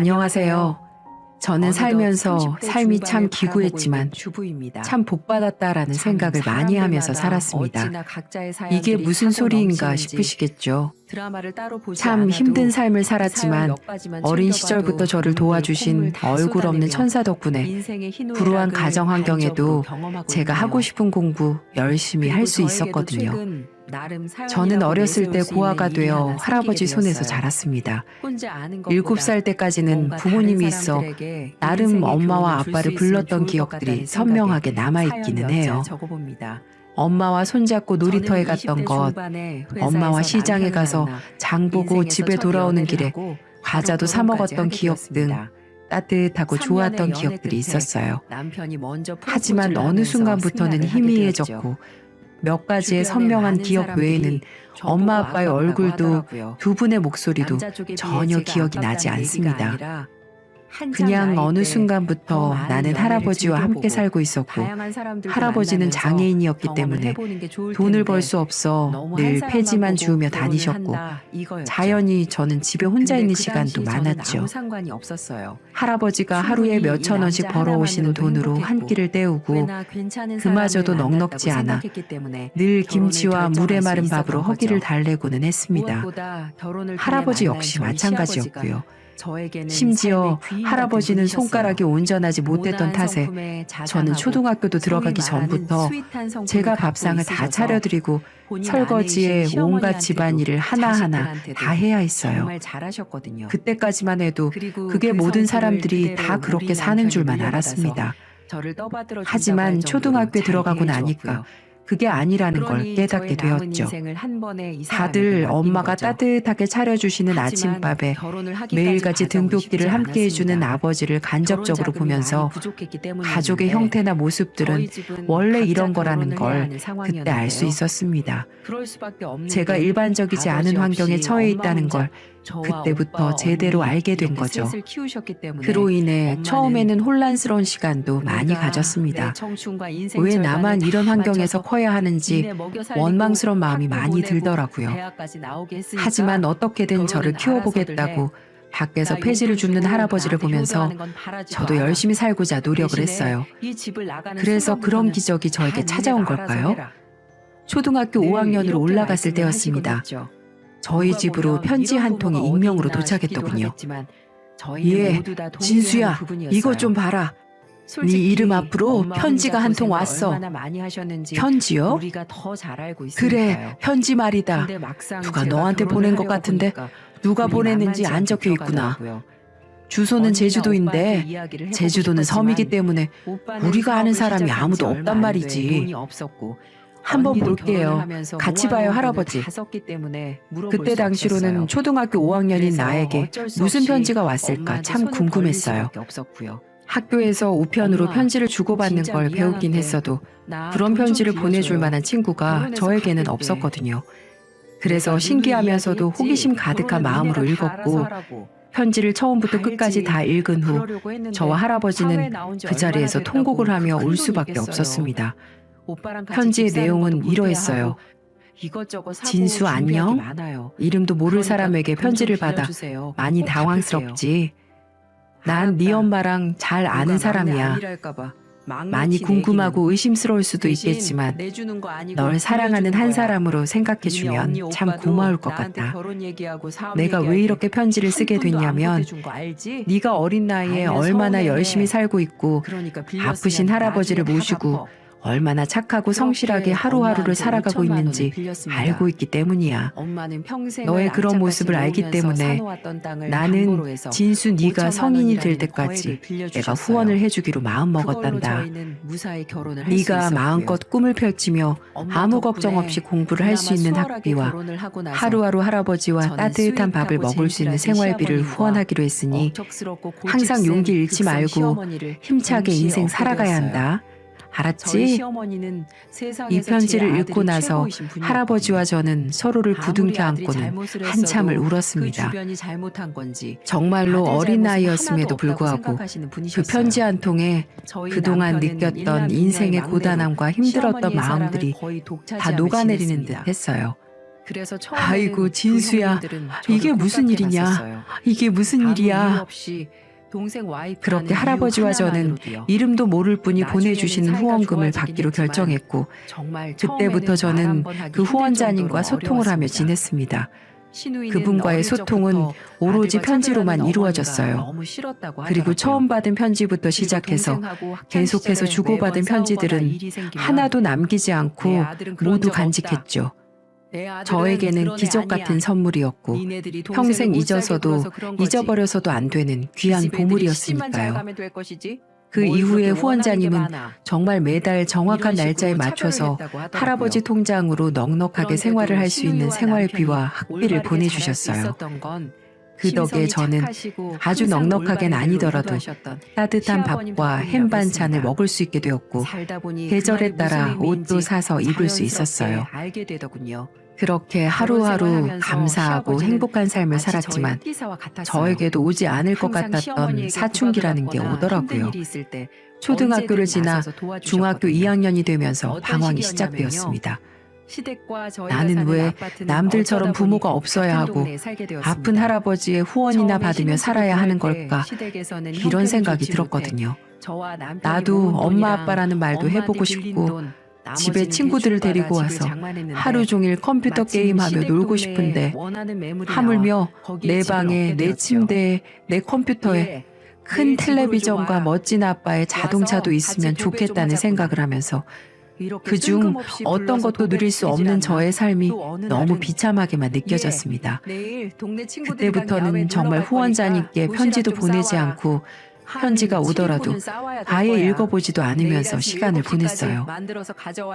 안녕하세요. 저는 살면서 삶이 참 기구했지만 참 복받았다라는 생각을 많이 하면서 살았습니다. 이게 무슨 소리인가 싶으시겠죠. 참 힘든 삶을 살았지만 어린 시절부터 저를 도와주신 얼굴 없는 천사 덕분에 불우한 가정 환경에도 제가 하고 싶은 공부 열심히 할 수 있었거든요. 저는 어렸을 때 고아가 되어 할아버지 손에서 자랐습니다. 7살 때까지는 부모님이 있어 나름 엄마와 아빠를 불렀던 기억들이 선명하게 남아있기는 해요. 엄마와 손잡고 놀이터에 갔던 것, 엄마와 시장에 가서 장 보고 집에 돌아오는 길에 과자도 사 먹었던 기억 등 따뜻하고 좋았던 기억들이 있었어요. 하지만 어느 순간부터는 희미해졌고 몇 가지의 선명한 기억 외에는 엄마 아빠의 얼굴도 두 분의 목소리도 전혀 기억이 나지 않습니다. 그냥 어느 순간부터 나는 할아버지와 함께 살고 있었고 할아버지는 장애인이었기 때문에 돈을 벌 수 없어 늘 폐지만 주우며 다니셨고 자연히 저는 집에 혼자 있는 시간도 많았죠. 할아버지가 하루에 몇천 원씩 벌어오시는 돈으로 한 끼를 때우고 그마저도 넉넉지 않아 늘 김치와 물에 마른 밥으로 허기를 달래고는 했습니다. 할아버지 역시 마찬가지였고요. 심지어 할아버지는 손가락이 온전하지 못했던 탓에 저는 초등학교도 들어가기 전부터 제가 밥상을 다 차려드리고 설거지에 온갖 집안일을 하나하나 다 해야 했어요. 그때까지만 해도 그게 모든 사람들이 다 그렇게 사는 줄만 알았습니다. 하지만 초등학교에 들어가고 나니까 그게 아니라는 걸 깨닫게 되었죠. 다들 엄마가 따뜻하게 차려주시는 아침밥에 매일같이 등굣길을 함께 해주는 아버지를 간접적으로 보면서 가족의 형태나 모습들은 원래 이런 거라는 걸 그때 알 수 있었습니다. 제가 일반적이지 않은 환경에 처해 있다는 걸 그때부터 제대로 알게 된 거죠. 그로 인해 처음에는 혼란스러운 시간도 많이 가졌습니다. 왜 나만 이런 환경에서 커야 하는지 원망스러운 마음이 많이 들더라고요. 하지만 어떻게든 저를 키워보겠다고 밖에서 폐지를 줍는 할아버지를 보면서 저도 열심히 살고자 노력을 했어요. 그래서 그런 기적이 저에게 찾아온 걸까요? 초등학교 5학년으로 올라갔을 때였습니다. 저희 집으로 편지 한 통이 익명으로 도착했더군요. 예, 진수야, 이것 좀 봐라. 네 이름 앞으로 편지가 한 통 왔어. 편지요? 그래, 편지 말이다. 누가 너한테 보낸 것 같은데 누가 보냈는지 안 적혀 있구나. 주소는 제주도인데 제주도는 섬이기 때문에 우리가 아는 사람이 아무도 없단 말이지. 한번 볼게요. 같이 봐요, 할아버지. 그때 당시로는 초등학교 5학년인 나에게 무슨 편지가 왔을까 참 궁금했어요. 학교에서 우편으로 편지를 주고받는 걸 배우긴 했어도 그런 편지를 보내줄 만한 친구가 저에게는 없었거든요. 그래서 신기하면서도 호기심 가득한 마음으로 읽었고 편지를 처음부터 끝까지 다 읽은 후 저와 할아버지는 그 자리에서 통곡을 하며 울 수밖에 없었습니다. 편지의 내용은 이러했어요. 진수 안녕? 이름도 모를 사람에게 편지를 받아 많이 당황스럽지. 난 네 엄마랑 잘 아는 사람이야. 많이 궁금하고 의심스러울 수도 있겠지만 널 사랑하는 한 사람으로 생각해주면 참 고마울 것 같다. 내가 왜 이렇게 편지를 쓰게 됐냐면 네가 어린 나이에 얼마나 열심히 살고 있고 아프신 할아버지를 모시고 얼마나 착하고 성실하게 하루하루를 살아가고 있는지 알고 있기 때문이야. 너의 그런 모습을 알기 때문에 나는 진수 네가 성인이 될 때까지 내가 후원을 해주기로 마음먹었단다. 네가 마음껏 꿈을 펼치며 아무 걱정 없이 공부를 할 수 있는 학비와 하루하루 할아버지와 따뜻한 밥을 먹을 수 있는 생활비를 후원하기로 했으니 항상 용기 잃지 말고 힘차게 인생 살아가야 한다. 알았지? 이 편지를 읽고 나서 할아버지와 저는 서로를 부둥켜 안고는 한참을 울었습니다. 정말로 어린 나이였음에도 불구하고 그 편지 한 통에 그동안 느꼈던 인생의 고단함과 힘들었던 마음들이 다 녹아내리는 듯 했어요. 아이고 진수야, 이게 무슨 일이냐? 이게 무슨 일이야? 그렇게 할아버지와 저는 이름도 모를 분이 보내주시는 후원금을 받기로 결정했고, 그때부터 저는 그 후원자님과 소통을 하며 지냈습니다. 그분과의 소통은 오로지 편지로만 이루어졌어요. 그리고 처음 받은 편지부터 시작해서 계속해서 주고받은 편지들은 하나도 남기지 않고 모두 간직했죠. 저에게는 기적 같은 선물이었고 평생 잊어서도 잊어버려서도 안 되는 귀한 보물이었으니까요. 그 이후에 후원자님은 정말 매달 정확한 날짜에 맞춰서 할아버지 통장으로 넉넉하게 생활을 할 수 있는 생활비와 학비를 보내주셨어요. 그 덕에 저는 아주 넉넉하게는 아니더라도 따뜻한 밥과 햄 반찬을 먹을 수 있게 되었고 계절에 따라 옷도 사서 입을 수 있었어요. 그렇게 하루하루 감사하고 행복한 삶을 살았지만 저에게도 오지 않을 것 같았던 사춘기라는 게 오더라고요. 초등학교를 지나 중학교 2학년이 되면서 방황이 시작되었습니다. 나는 왜 남들처럼 부모가 없어야 하고 아픈 할아버지의 후원이나 받으며 살아야 하는 걸까? 이런 생각이 들었거든요. 나도 엄마 아빠라는 말도 해보고 싶고 집에 친구들을 데리고 와서 하루 종일 컴퓨터 게임하며 놀고 싶은데 하물며 내 방에 내 침대에 내 컴퓨터에 큰 텔레비전과 멋진 아빠의 자동차도 있으면 좋겠다는 생각을 하면서 그중 어떤 것도 누릴 수 없는 저의 삶이 너무 비참하게만 느껴졌습니다. 그때부터는 정말 후원자님께 편지도 보내지 않고 편지가 오더라도 아예 읽어보지도 않으면서 시간을 보냈어요.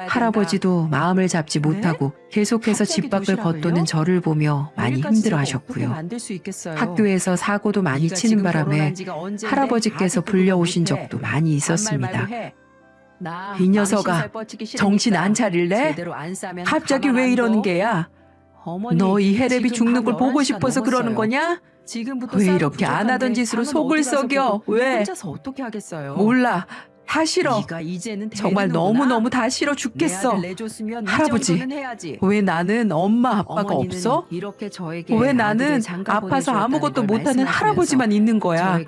할아버지도 마음을 잡지 못하고 계속해서 집 밖을 걷도는 저를 보며 많이 힘들어하셨고요. 학교에서 사고도 많이 치는 바람에 할아버지께서 불려오신 적도 많이 있었습니다. 이 녀석아, 정신 안 차릴래? 갑자기 왜 이러는 게야? 너 이 해랩이 죽는 걸 보고 싶어서 그러는 거냐? 왜 이렇게 안 하던 짓으로 속을 썩여? 왜? 몰라. 다 싫어. 정말 너무너무 다 싫어 죽겠어. 할아버지, 왜 나는 엄마 아빠가 없어? 왜 나는 아파서 아무것도 못하는 할아버지만 있는 거야?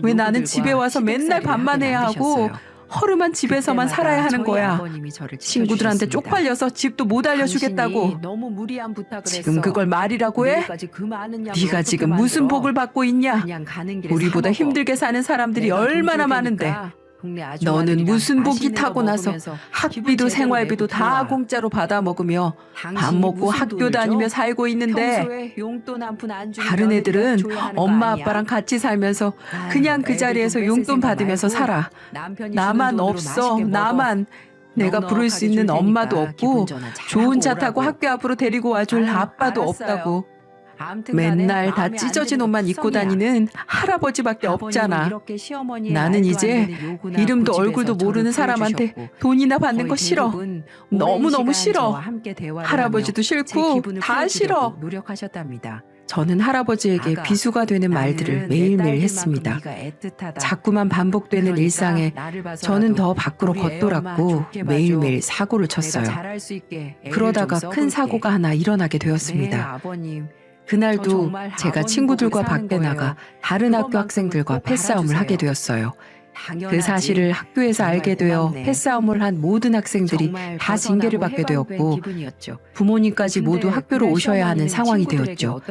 왜 나는 집에 와서 맨날 밥만 해야 하고 허름한 집에서만 살아야 하는 거야? 친구들한테 쪽팔려서 집도 못 알려주겠다고. 지금 그걸 말이라고 해? 네가 지금 무슨 복을 받고 있냐? 우리보다 힘들게 사는 사람들이 얼마나 많은데 너는 무슨 복이 타고나서 학비도 생활비도 다 공짜로 받아 먹으며 밥 먹고 학교 다니며 살고 있는데 다른 애들은 엄마 아빠랑 같이 살면서 그냥 그 자리에서 용돈 받으면서 살아. 나만 없어. 나만. 내가 부를 수 있는 엄마도 없고 좋은 차 타고 학교 앞으로 데리고 와줄 아빠도 없다고. 맨날 다 찢어진 옷만 입고 다니는 할아버지밖에 없잖아. 나는 이제 이름도 얼굴도 모르는 사람한테 돈이나 받는 거 싫어. 너무너무 싫어. 할아버지도 싫고 다 싫어. 저는 할아버지에게 비수가 되는 말들을 매일매일 했습니다. 자꾸만 반복되는 일상에 저는 더 밖으로 겉돌았고 매일매일 사고를 쳤어요. 그러다가 큰 사고가 하나 일어나게 되었습니다. 그날도 제가 친구들과 밖에 나가 다른 학교 학생들과 패싸움을 하게 되었어요. 그 사실을 학교에서 알게 되어 패싸움을 한 모든 학생들이 다 징계를 받게 되었고 부모님까지 모두 학교로 오셔야 하는 상황이 되었죠.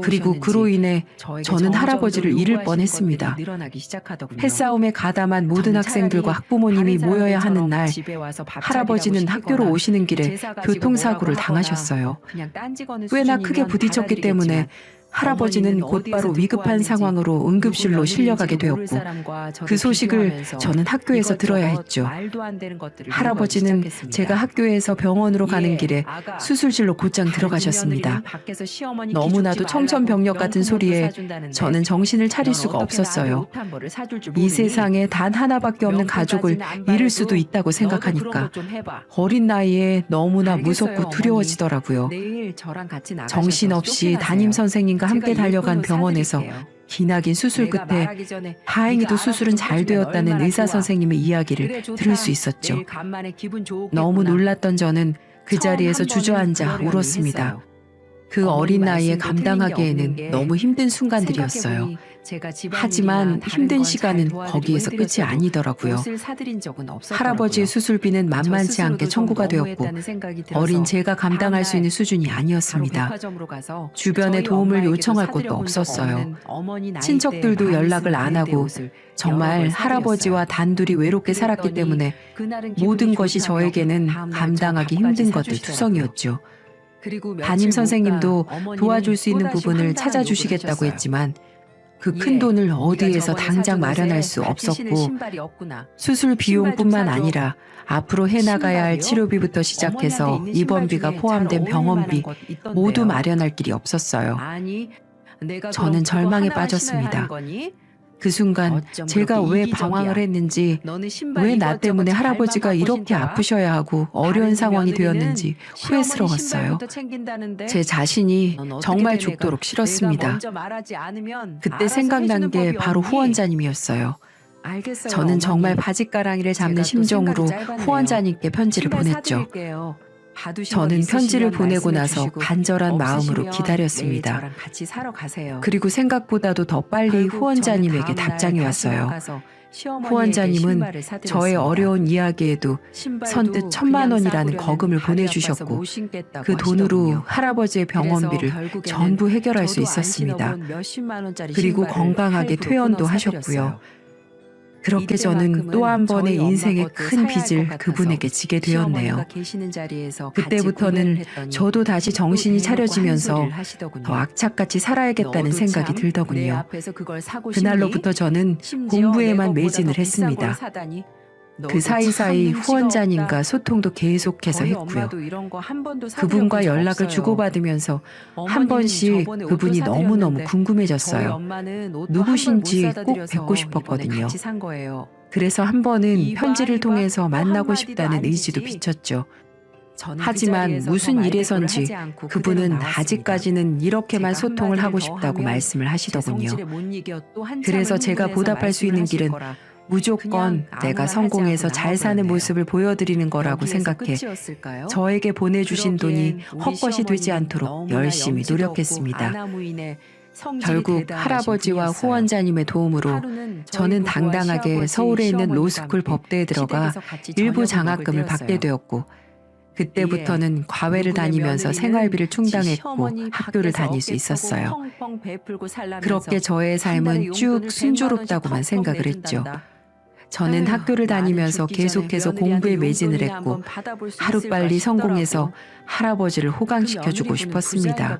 그리고 그로 인해 저는 할아버지를 잃을 뻔했습니다. 패싸움에 가담한 모든 학생들과 학부모님이 모여야 하는 날 할아버지는 학교로 오시는 길에 교통사고를 당하셨어요. 꽤나 크게 부딪혔기 때문에 할아버지는 곧바로 위급한 상황으로 응급실로 실려가게 되었고 그 소식을 저는 학교에서 들어야 했죠. 할아버지는 제가 학교에서 병원으로 가는 길에 수술실로 곧장 들어가셨습니다. 너무나도 청천벽력 같은 소리에 저는 정신을 차릴 수가 없었어요. 이 세상에 단 하나밖에 없는 가족을 잃을 수도 있다고 생각하니까 어린 나이에 너무나 무섭고 두려워지더라고요. 정신없이 담임 선생님과 함께 달려간 병원에서 기나긴 수술 끝에 다행히도 수술은 잘 되었다는 의사 선생님의 이야기를 들을 수 있었죠. 너무 놀랐던 저는 그 자리에서 주저앉아 울었습니다. 그 어린 나이에 감당하기에는 너무 힘든 순간들이었어요. 하지만 힘든 시간은 거기에서 끝이 아니더라고요. 할아버지의 수술비는 만만치 않게 청구가 되었고 어린 제가 감당할 수 있는 수준이 아니었습니다. 주변에 도움을 요청할 곳도 없었어요. 친척들도 연락을 안 하고 정말 할아버지와 단둘이 외롭게 살았기 때문에 모든 것이 저에게는 감당하기 힘든 것들 투성이었죠. 담임 선생님도 도와줄 수 있는 부분을 찾아주시겠다고 했지만 그 큰 돈을 어디에서 당장 마련할 수 없었고 수술 비용뿐만 아니라 앞으로 해나가야 할 치료비부터 시작해서 입원비가 포함된 병원비 모두 마련할 길이 없었어요. 저는 절망에 빠졌습니다. 그 순간 제가 왜 방황을 했는지, 왜 나 때문에 할아버지가 이렇게 아프셔야 하고 어려운 상황이 되었는지 후회스러웠어요. 제 자신이 정말 죽도록 싫었습니다. 그때 생각난 게 바로 후원자님이었어요. 저는 정말 바짓가랑이를 잡는 심정으로 후원자님께 편지를 보냈죠. 저는 편지를 보내고 나서 간절한 마음으로 기다렸습니다. 그리고 생각보다도 더 빨리 후원자님에게 답장이 왔어요. 후원자님은 저의 어려운 이야기에도 선뜻 1,000만 원이라는 거금을 보내주셨고 그 돈으로 할아버지의 병원비를 전부 해결할 수 있었습니다. 그리고 건강하게 퇴원도 하셨고요. 그렇게 저는 또 한 번의 인생의 큰 빚을 그분에게 지게 되었네요. 그때부터는 저도 다시 정신이 차려지면서 더 악착같이 살아야겠다는 생각이 들더군요. 그날로부터 저는 공부에만 매진을 했습니다. 그 사이사이 후원자님과 소통도 계속해서 했고요. 그분과 연락을 주고받으면서 한 번씩 그분이 너무너무 궁금해졌어요. 누구신지 꼭 뵙고 싶었거든요. 그래서 한 번은 편지를 통해서 만나고 싶다는 의지도 비쳤죠. 하지만 무슨 일에선지 그분은 아직까지는 이렇게만 소통을 하고 싶다고 말씀을 하시더군요. 그래서 제가 보답할 수 있는 길은 무조건 내가 성공해서 잘 사는 모습을 보여드리는 거라고 생각해 저에게 보내주신 돈이 헛것이 되지 않도록 열심히 노력했습니다. 결국 할아버지와 후원자님의 도움으로 저는 당당하게 서울에 있는 로스쿨 법대에 들어가 일부 장학금을 받게 되었고 그때부터는 과외를 다니면서 생활비를 충당했고 학교를 다닐 수 있었어요. 그렇게 저의 삶은 쭉 순조롭다고만 생각을 했죠. 저는 학교를 다니면서 계속해서 공부에 매진을 했고 하루빨리 성공해서 할아버지를 호강시켜주고 싶었습니다.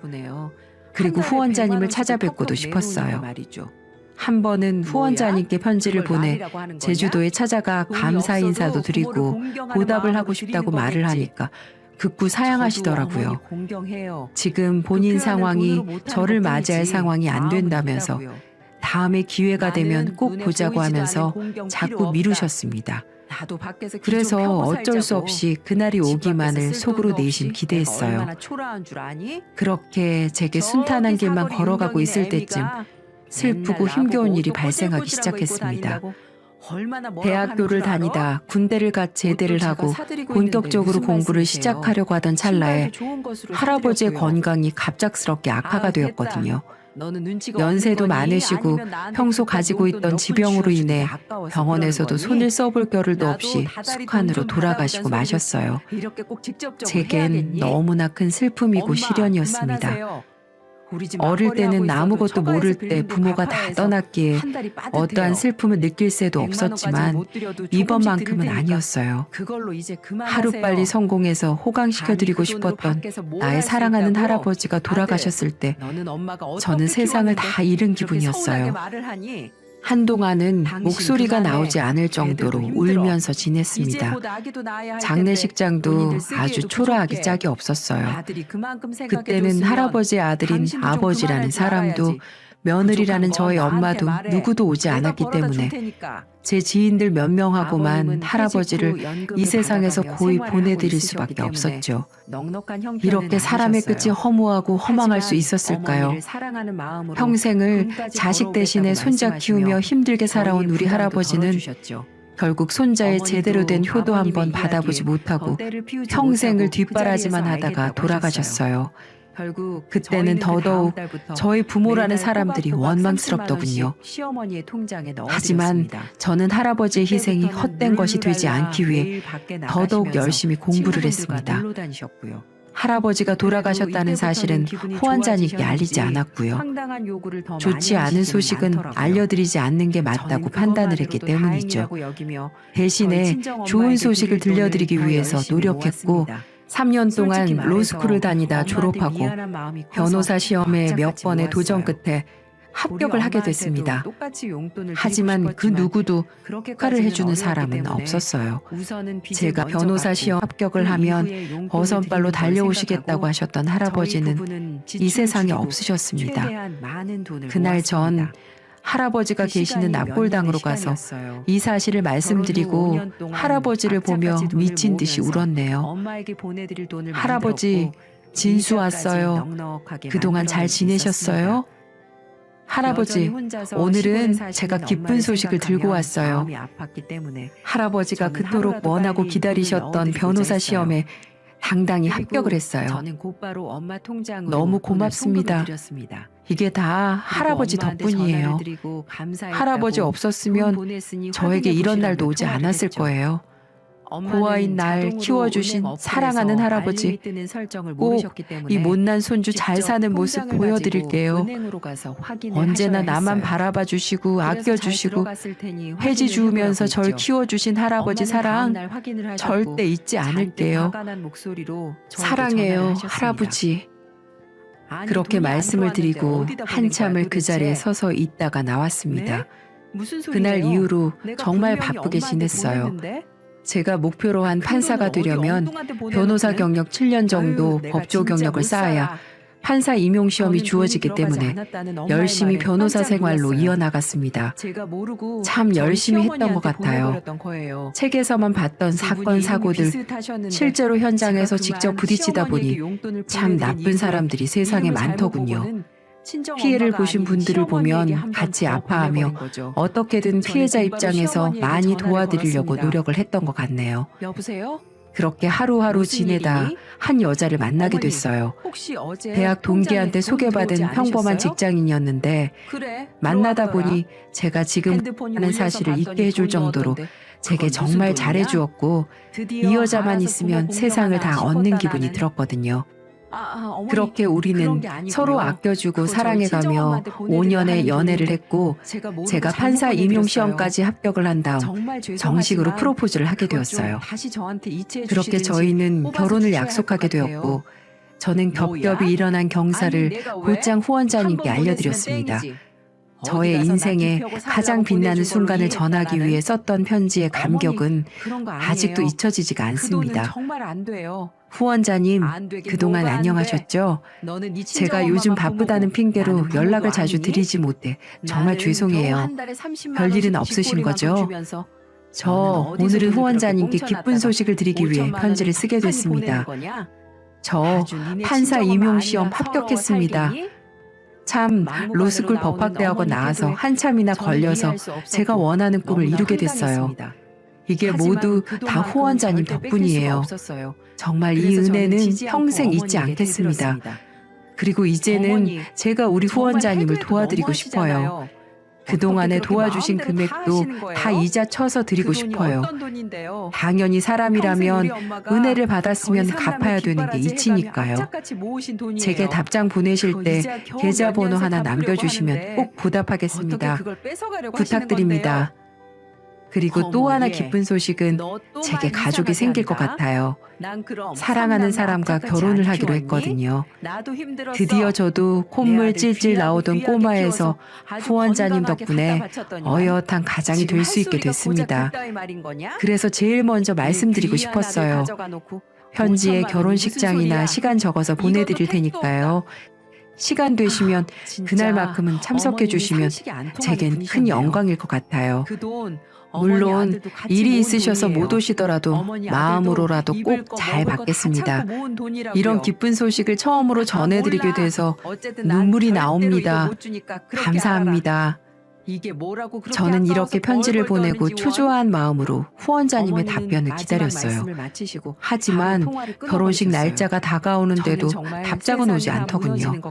그리고 후원자님을 찾아뵙고도 싶었어요. 한 번은 후원자님께 편지를 보내 제주도에 찾아가 감사 인사도 드리고 보답을 하고 싶다고 말을 하니까 극구 사양하시더라고요. 지금 본인 상황이 저를 맞이할 상황이 안 된다면서 다음에 기회가 되면 꼭 보자고 하면서 자꾸 미루셨습니다. 그래서 어쩔 수 없이 그날이 오기만을 속으로 내심 기대했어요. 그렇게 제게 순탄한 길만 걸어가고 있을 때쯤 슬프고 힘겨운 일이 발생하기 시작했습니다. 대학교를 다니다 군대를 갓 제대를 하고 본격적으로 공부를 시작하려고 하던 찰나에 할아버지의 건강이 갑작스럽게 악화가 되었거든요. 연세도 많으시고 평소 가지고 있던 지병으로 인해 병원에서도 손을 써볼 겨를도 없이 숙환으로 돌아가시고 마셨어요. 제겐 너무나 큰 슬픔이고 시련이었습니다. 어릴 때는 아무것도 모를 때 부모가 다 떠났기에 어떠한 슬픔을 느낄 새도 없었지만 이번만큼은 아니었어요. 하루빨리 성공해서 호강시켜드리고 싶었던 나의 사랑하는 할아버지가 돌아가셨을 때 저는 세상을 다 잃은 기분이었어요. 한동안은 목소리가 나오지 않을 정도로 울면서 지냈습니다. 장례식장도 아주 초라하기 짝이 없었어요. 그때는 할아버지의 아들인 아버지라는 사람도 며느리라는 저의 엄마도 누구도 오지 않았기 때문에 제 지인들 몇 명하고만 할아버지를 이 세상에서 고이 보내드릴 수밖에 없었죠. 이렇게 사람의 끝이 허무하고 허망할 수 있었을까요? 평생을 자식 대신에 손자 키우며 힘들게 살아온 우리 할아버지는 결국 손자의 제대로 된 효도 한번 받아보지 못하고 평생을 뒷바라지만 하다가 돌아가셨어요. 그때는 더더욱 저희 부모라는 사람들이 원망스럽더군요. 하지만 저는 할아버지의 희생이 헛된 것이 되지 않기 위해 더더욱 열심히 공부를 했습니다. 할아버지가 돌아가셨다는 사실은 후원자님께 알리지 않았고요. 좋지 않은 소식은 알려드리지 않는 게 맞다고 판단을 했기 때문이죠. 대신에 좋은 소식을 들려드리기 위해서 노력했고 3년 동안 로스쿨을 다니다 졸업하고 변호사 시험에 몇 번의 도전 끝에 합격을 하게 됐습니다. 하지만 그 누구도 축하를 해주는 사람은 없었어요. 제가 변호사 시험 합격을 하면 버선발로 달려오시겠다고 하셨던 할아버지는 이 세상에 없으셨습니다. 그날 전 할아버지가 계시는 납골당으로 가서 이 사실을 말씀드리고 할아버지를 보며 미친 듯이 울었네요. 할아버지, 진수 왔어요. 그동안 잘 지내셨어요? 할아버지, 오늘은 제가 기쁜 소식을 들고 왔어요. 할아버지가 그토록 원하고 기다리셨던 변호사 시험에 당당히 합격을 했어요. 너무 고맙습니다. 이게 다 할아버지 덕분이에요. 할아버지 없었으면 저에게 이런 날도 오지 않았을 거예요. 고아인 날 키워주신 사랑하는 할아버지, 꼭 이 못난 손주 잘 사는 모습 보여드릴게요. 언제나 나만 바라봐 주시고 아껴주시고 해지 주우면서 절 키워주신 할아버지 사랑 절대 잊지 않을게요. 사랑해요, 할아버지. 그렇게 말씀을 드리고 한참을 그 자리에 서서 있다가 나왔습니다. 그날 이후로 정말 바쁘게 지냈어요. 제가 목표로 한 판사가 되려면 변호사 경력 7년 정도 법조 경력을 쌓아야 판사 임용 시험이 주어지기 때문에 열심히 변호사 생활로 이어나갔습니다. 참 열심히 했던 것 같아요. 책에서만 봤던 사건 사고들 실제로 현장에서 직접 부딪히다 보니 참 나쁜 사람들이 세상에 많더군요. 피해를 보신 분들을 보면 같이 아파하며 어떻게든 피해자 입장에서 많이 도와드리려고 노력을 했던 것 같네요. 그렇게 하루하루 지내다 한 여자를 만나게 됐어요. 대학 동기한테 소개받은 평범한 직장인이었는데 만나다 보니 제가 지금 하는 사실을 잊게 해줄 정도로 제게 정말 잘해주었고 이 여자만 있으면 세상을 다 얻는 기분이 들었거든요. 그렇게 우리는 서로 아껴주고 사랑해가며 5년의 연애를 했고 제가 판사 임용 시험까지 합격을 한 다음 정식으로 프로포즈를 하게 되었어요. 그렇게 저희는 결혼을 약속하게 되었고 저는 겹겹이 일어난 경사를 곧장 후원자님께 알려드렸습니다. 저의 인생에 가장 빛나는 순간을 전하기 위해 썼던 편지의 감격은 아직도 잊혀지지가 않습니다. 후원자님, 그동안 안녕하셨죠? 제가 요즘 바쁘다는 핑계로 연락을 자주 드리지 못해 정말 죄송해요. 별일은 없으신 거죠? 저 오늘은 후원자님께 기쁜 소식을 드리기 위해 편지를 쓰게 됐습니다. 저 판사 임용시험 합격했습니다. 참 로스쿨 법학대학원 나와서 한참이나 걸려서 제가 원하는 꿈을 이루게 됐어요. 이게 모두 다 후원자님 덕분이에요. 정말 이 은혜는 평생 잊지 않겠습니다. 그리고 이제는 제가 우리 후원자님을 도와드리고 싶어요. 그동안에 도와주신 금액도 다 이자 쳐서 드리고 싶어요. 당연히 사람이라면 은혜를 받았으면 갚아야 되는 게 이치니까요. 제게 답장 보내실 때 계좌번호 하나 남겨주시면 꼭 보답하겠습니다. 부탁드립니다. 그리고 또 하나 기쁜 소식은 제게 가족이 생길 것 같아요. 사랑하는 사람과 결혼을 하기로 했거든요. 드디어 저도 콧물 찔찔 나오던 꼬마에서 후원자님 덕분에 어엿한 가장이 될 수 있게 됐습니다. 그래서 제일 먼저 말씀드리고 싶었어요. 편지에 결혼식장이나 시간 적어서 보내드릴 테니까요. 시간 되시면 그날만큼은 참석해 주시면 제겐 큰 영광일 것 같아요. 물론 일이 있으셔서 못 오시더라도 마음으로라도 꼭 잘 받겠습니다. 이런 기쁜 소식을 처음으로 전해드리게 돼서 눈물이 나옵니다. 감사합니다. 저는 이렇게 편지를 보내고 초조한 마음으로 후원자님의 답변을 기다렸어요. 하지만 결혼식 날짜가 다가오는데도 답장은 오지 않더군요.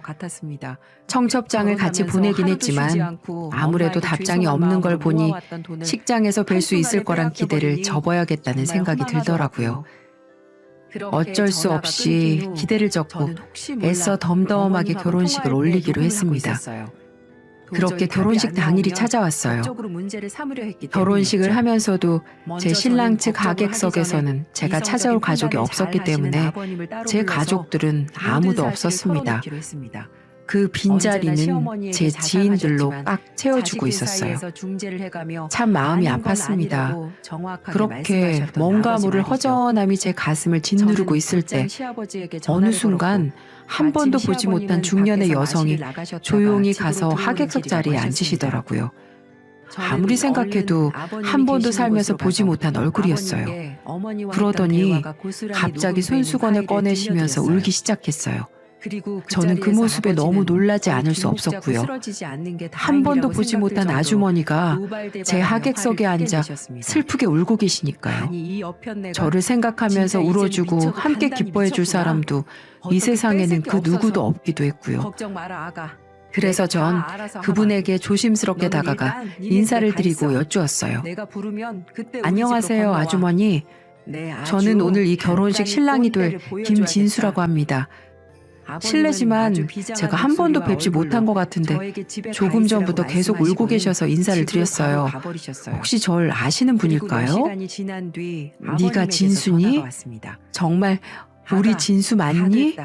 청첩장을 같이 보내긴 했지만 아무래도 답장이 없는 걸 보니 식장에서 뵐 수 있을 거란 기대를 접어야겠다는 생각이 들더라고요. 어쩔 수 없이 기대를 접고 애써 덤덤하게 결혼식을 올리기로 했습니다. 그렇게 결혼식 당일이 찾아왔어요. 결혼식을 하면서도 제 신랑 측 하객석에서는 제가 찾아올 가족이 없었기 때문에 제 가족들은 아무도 없었습니다. 그 빈자리는 제 지인들로 꽉 채워주고 있었어요. 참 마음이 아팠습니다. 그렇게 뭔가 모를 허전함이 제 가슴을 짓누르고 있을 때 어느 순간 한 번도 보지 못한 중년의 여성이 조용히 가서 하객석 자리에 앉으시더라고요. 아무리 생각해도 한 번도 살면서 보지 못한 얼굴이었어요. 그러더니 갑자기 손수건을 꺼내시면서 울기 시작했어요. 저는 그 모습에 너무 놀라지 않을 수 없었고요. 한 번도 보지 못한 아주머니가 제 하객석에 앉아 슬프게 울고 계시니까요. 저를 생각하면서 울어주고 함께 기뻐해 줄 사람도 이 세상에는 그 누구도 없기도 했고요. 그래서 전 그분에게 조심스럽게 다가가 인사를 드리고 여쭈었어요. 안녕하세요, 아주머니. 저는 오늘 이 결혼식 신랑이 될 김진수라고 합니다. 실례지만 제가 한 번도 뵙지 못한 것 같은데 조금 전부터 계속 울고 계셔서 인사를 드렸어요. 혹시 절 아시는 분일까요? 네가 진수니? 정말 우리 진수 맞니?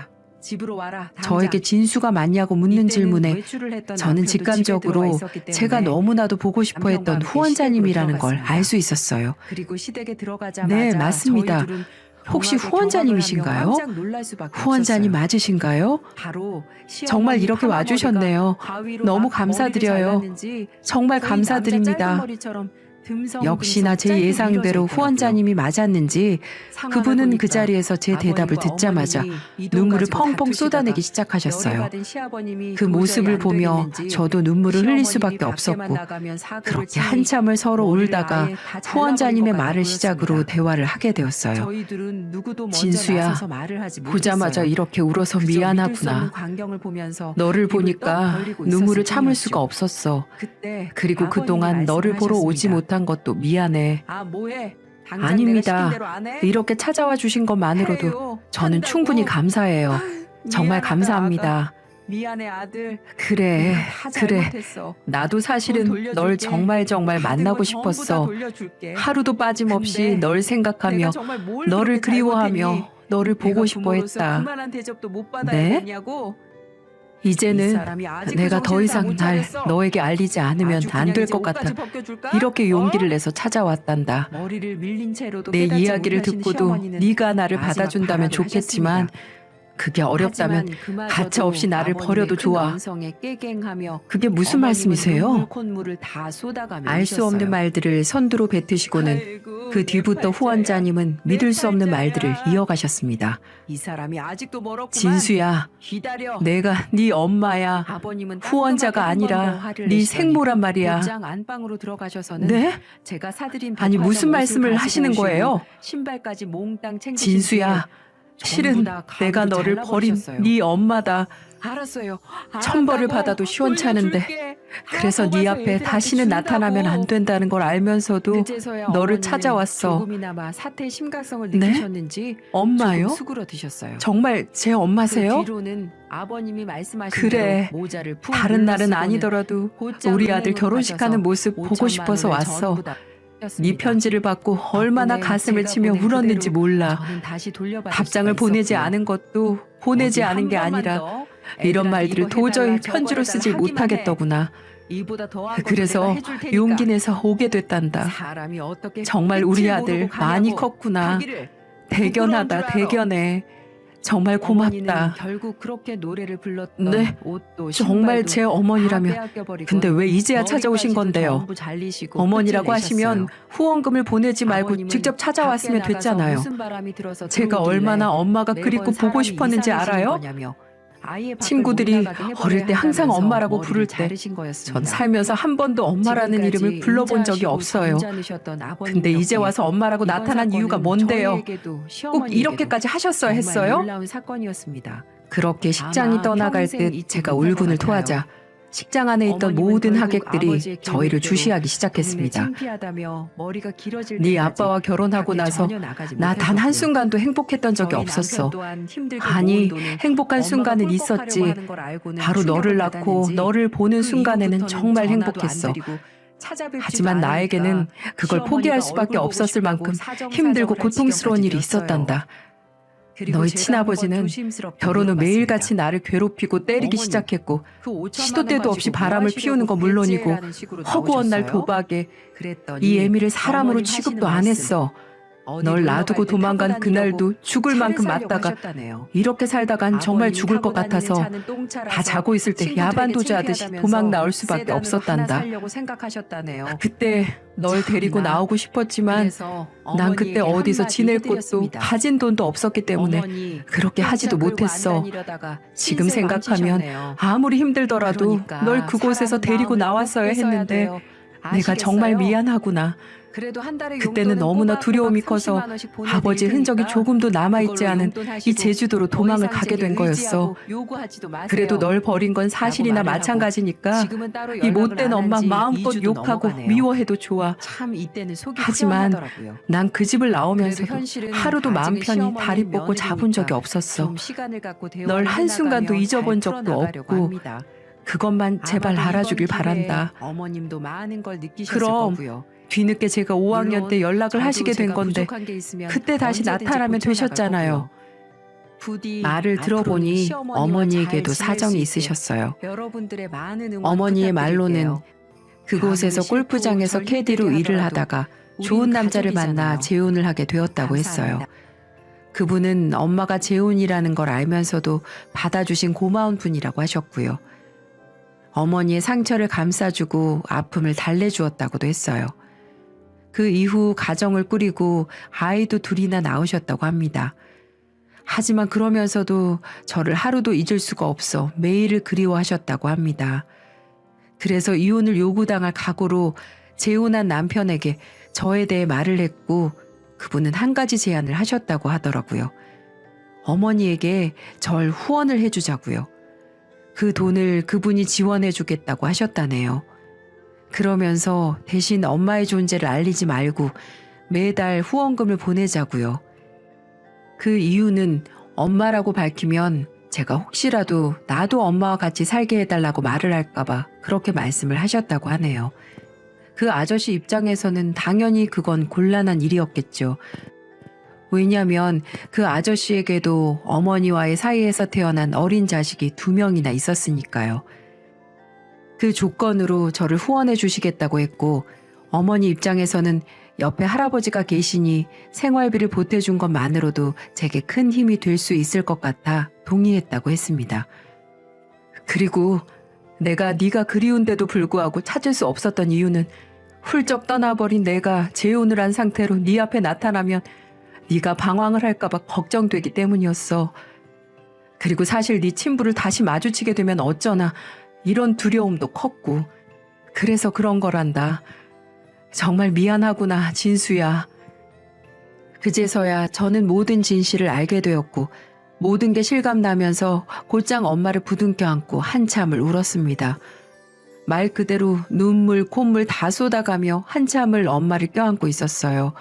저에게 진수가 맞냐고 묻는 질문에 저는 직감적으로 제가 너무나도 보고 싶어 했던 후원자님이라는 걸 알 수 있었어요. 네, 맞습니다. 혹시 후원자님이신가요? 후원자님 맞으신가요? 정말 이렇게 와주셨네요. 너무 감사드려요. 정말 감사드립니다. 역시나 제 예상대로 후원자님이 맞았는지 그분은 그 자리에서 제 대답을 듣자마자 눈물을 펑펑 쏟아내기 시작하셨어요. 그 모습을 보며 저도 눈물을 흘릴 수밖에 없었고 그렇게 한참을 서로 울다가 후원자님의 말을 시작으로 대화를 하게 되었어요. 진수야, 보자마자 이렇게 울어서 미안하구나. 너를 보니까 눈물을 참을 수가 없었어. 그리고 그동안 너를 보러 오지 못한 것도 미안해. 아닙니다. 이렇게 찾아와 주신 것만으로도 저는 충분히 감사해요. 정말 감사합니다. 미안해 아들. 그래. 나도 사실은 널 정말 만나고 싶었어. 하루도 빠짐없이 널 생각하며 너를 그리워하며 너를 보고 싶어 했다. 네? 이제는 내가 더 이상 날 너에게 알리지 않으면 안 될 것 같아. 이렇게 용기를 내서 찾아왔단다. 내 이야기를 듣고도 네가 나를 받아준다면 좋겠지만 그게 어렵다면 가차없이 나를 버려도 좋아. 그게 무슨 말씀이세요? 알 수 없는 말들을 선두로 뱉으시고는 그 뒤부터 후원자님은 믿을 수 없는 말들을 이어가셨습니다. 진수야, 내가 네 엄마야. 후원자가 아니라 네 생모란 말이야. 네? 아니 무슨 말씀을 하시는 거예요? 진수야, 실은 내가 너를 버린 네 엄마다. 알았어요. 천벌을 받아도 시원찮은데 그래서 네 앞에 다시는 나타나면 안 된다는 걸 알면서도 너를 찾아왔어. 네? 엄마요? 정말 제 엄마세요? 그래. 다른 날은 아니더라도 우리 아들 결혼식하는 모습 보고 싶어서 왔어. 네 편지를 받고 얼마나 가슴을 치며 울었는지 몰라. 답장을 보내지 않은 것도 보내지 않은 게 아니라 이런 말들을 도저히 편지로 쓰지 못하겠더구나. 그래서 용기 내서 오게 됐단다. 정말 우리 아들 많이 컸구나. 대견하다, 대견해. 정말 고맙다. 네, 정말 제 어머니라면. 근데 왜 이제야 찾아오신 건데요? 어머니라고 하시면 후원금을 보내지 말고 직접 찾아왔으면 됐잖아요. 제가 얼마나 엄마가 그립고 보고 싶었는지 알아요? 친구들이 어릴 때 항상 엄마라고 부를 때 전 살면서 한 번도 엄마라는 이름을 불러본 적이 없어요. 근데 이제 와서 엄마라고 나타난 이유가 뭔데요? 꼭 이렇게까지 하셨어야 했어요? 그렇게 식장이 떠나갈 때 제가 울분을 토하자 식장 안에 있던 모든 하객들이 저희를 주시하기 시작했습니다. 네 아빠와 결혼하고 나서 나 단 한순간도 행복했던 적이 없었어. 아니, 행복한 순간은 있었지. 바로 너를 낳고 너를 보는 순간에는 정말 행복했어. 하지만 나에게는 그걸 포기할 수밖에 없었을 만큼 힘들고 고통스러운 일이 있었단다. 너희 친아버지는 결혼 후 매일같이 나를 괴롭히고 때리기 시작했고 시도 때도 없이 바람을 피우는 건 물론이고 허구한 날 도박에 이 애미를 사람으로 취급도 안 했어. 널 놔두고 도망간 그날도 죽을 만큼 맞다가 이렇게 살다간 정말 죽을 것 같아서 다 자고 있을 때 야반 도주하듯이 도망 나올 수밖에 없었단다. 그때 널 데리고 나오고 싶었지만 난 그때 어디서 지낼 곳도 가진 돈도 없었기 때문에 그렇게 하지도 못했어. 지금 생각하면 아무리 힘들더라도 널 그곳에서 데리고 나왔어야 했는데 내가 정말 미안하구나. 그때는 너무나 두려움이 커서 아버지의 흔적이 조금도 남아있지 않은 이 제주도로 도망을 가게 된 거였어. 그래도 널 버린 건 사실이나 마찬가지니까 이 못된 엄마 마음껏 욕하고 미워해도 좋아. 하지만 난 그 집을 나오면서도 하루도 마음 편히 다리 뻗고 자본 적이 없었어. 널 한순간도 잊어본 적도 없고 그것만 제발 알아주길 바란다. 그럼 뒤늦게 제가 5학년 때 연락을 하시게 된 건데 그때 다시 나타나면 되셨잖아요. 말을 들어보니 어머니에게도 사정이 있으셨어요. 어머니의 말로는 그곳에서 골프장에서 캐디로 일을 하다가 좋은 남자를 만나 재혼을 하게 되었다고 했어요. 그분은 엄마가 재혼이라는 걸 알면서도 받아주신 고마운 분이라고 하셨고요. 어머니의 상처를 감싸주고 아픔을 달래주었다고도 했어요. 그 이후 가정을 꾸리고 아이도 둘이나 낳으셨다고 합니다. 하지만 그러면서도 저를 하루도 잊을 수가 없어 매일을 그리워하셨다고 합니다. 그래서 이혼을 요구당할 각오로 재혼한 남편에게 저에 대해 말을 했고 그분은 한 가지 제안을 하셨다고 하더라고요. 어머니에게 절 후원을 해주자고요. 그 돈을 그분이 지원해주겠다고 하셨다네요. 그러면서 대신 엄마의 존재를 알리지 말고 매달 후원금을 보내자고요. 그 이유는 엄마라고 밝히면 제가 혹시라도 나도 엄마와 같이 살게 해달라고 말을 할까봐 그렇게 말씀을 하셨다고 하네요. 그 아저씨 입장에서는 당연히 그건 곤란한 일이었겠죠. 왜냐하면 그 아저씨에게도 어머니와의 사이에서 태어난 어린 자식이 2명이나 있었으니까요. 그 조건으로 저를 후원해 주시겠다고 했고 어머니 입장에서는 옆에 할아버지가 계시니 생활비를 보태준 것만으로도 제게 큰 힘이 될 수 있을 것 같아 동의했다고 했습니다. 그리고 내가 네가 그리운데도 불구하고 찾을 수 없었던 이유는 훌쩍 떠나버린 내가 재혼을 한 상태로 네 앞에 나타나면 네가 방황을 할까봐 걱정되기 때문이었어. 그리고 사실 네 친부를 다시 마주치게 되면 어쩌나 이런 두려움도 컸고 그래서 그런 거란다. 정말 미안하구나, 진수야. 그제서야 저는 모든 진실을 알게 되었고 모든 게 실감나면서 곧장 엄마를 부둥켜 안고 한참을 울었습니다. 말 그대로 눈물, 콧물 다 쏟아가며 한참을 엄마를 껴안고 있었어요.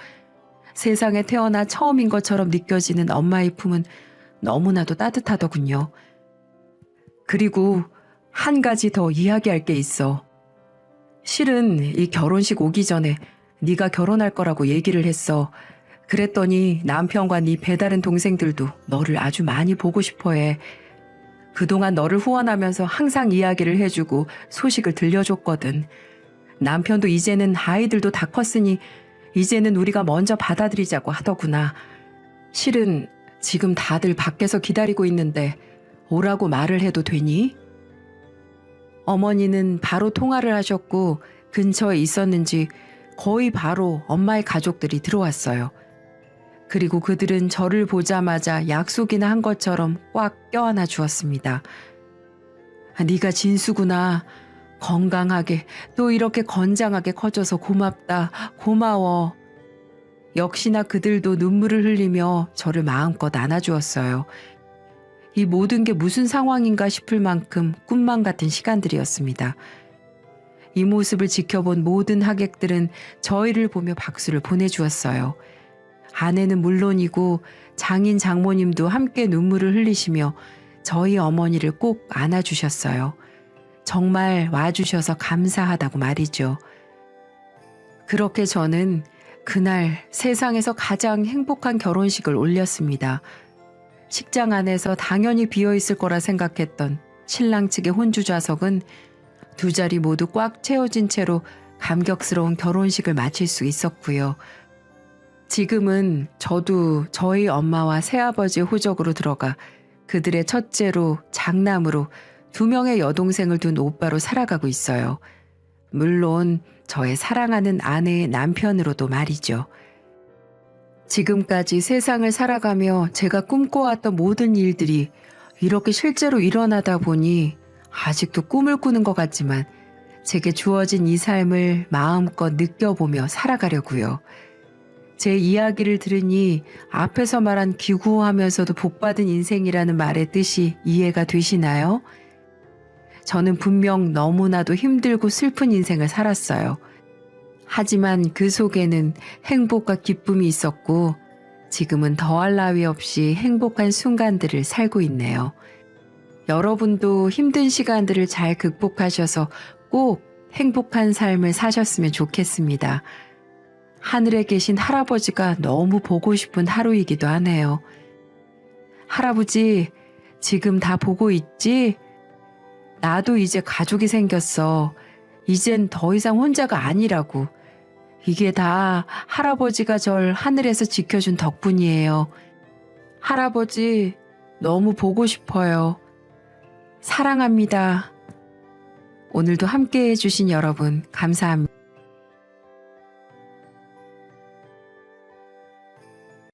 세상에 태어나 처음인 것처럼 느껴지는 엄마의 품은 너무나도 따뜻하더군요. 그리고 한 가지 더 이야기할 게 있어. 실은 이 결혼식 오기 전에 네가 결혼할 거라고 얘기를 했어. 그랬더니 남편과 네 배다른 동생들도 너를 아주 많이 보고 싶어해. 그동안 너를 후원하면서 항상 이야기를 해주고 소식을 들려줬거든. 남편도 이제는 아이들도 다 컸으니 이제는 우리가 먼저 받아들이자고 하더구나. 실은 지금 다들 밖에서 기다리고 있는데 오라고 말을 해도 되니? 어머니는 바로 통화를 하셨고 근처에 있었는지 거의 바로 엄마의 가족들이 들어왔어요. 그리고 그들은 저를 보자마자 약속이나 한 것처럼 꽉 껴안아 주었습니다. 네가 진수구나. 건강하게 또 이렇게 건장하게 커져서 고맙다. 고마워. 역시나 그들도 눈물을 흘리며 저를 마음껏 안아주었어요. 이 모든 게 무슨 상황인가 싶을 만큼 꿈만 같은 시간들이었습니다. 이 모습을 지켜본 모든 하객들은 저희를 보며 박수를 보내주었어요. 아내는 물론이고 장인 장모님도 함께 눈물을 흘리시며 저희 어머니를 꼭 안아주셨어요. 정말 와주셔서 감사하다고 말이죠. 그렇게 저는 그날 세상에서 가장 행복한 결혼식을 올렸습니다. 식장 안에서 당연히 비어있을 거라 생각했던 신랑 측의 혼주 좌석은 두 자리 모두 꽉 채워진 채로 감격스러운 결혼식을 마칠 수 있었고요. 지금은 저도 저희 엄마와 새아버지의 호적으로 들어가 그들의 첫째로 장남으로 2명의 여동생을 둔 오빠로 살아가고 있어요. 물론 저의 사랑하는 아내의 남편으로도 말이죠. 지금까지 세상을 살아가며 제가 꿈꿔왔던 모든 일들이 이렇게 실제로 일어나다 보니 아직도 꿈을 꾸는 것 같지만 제게 주어진 이 삶을 마음껏 느껴보며 살아가려고요. 제 이야기를 들으니 앞에서 말한 기구하면서도 복받은 인생이라는 말의 뜻이 이해가 되시나요? 저는 분명 너무나도 힘들고 슬픈 인생을 살았어요. 하지만 그 속에는 행복과 기쁨이 있었고 지금은 더할 나위 없이 행복한 순간들을 살고 있네요. 여러분도 힘든 시간들을 잘 극복하셔서 꼭 행복한 삶을 사셨으면 좋겠습니다. 하늘에 계신 할아버지가 너무 보고 싶은 하루이기도 하네요. 할아버지, 지금 다 보고 있지? 나도 이제 가족이 생겼어. 이젠 더 이상 혼자가 아니라고. 이게 다 할아버지가 절 하늘에서 지켜준 덕분이에요. 할아버지, 너무 보고 싶어요. 사랑합니다. 오늘도 함께 해주신 여러분, 감사합니다.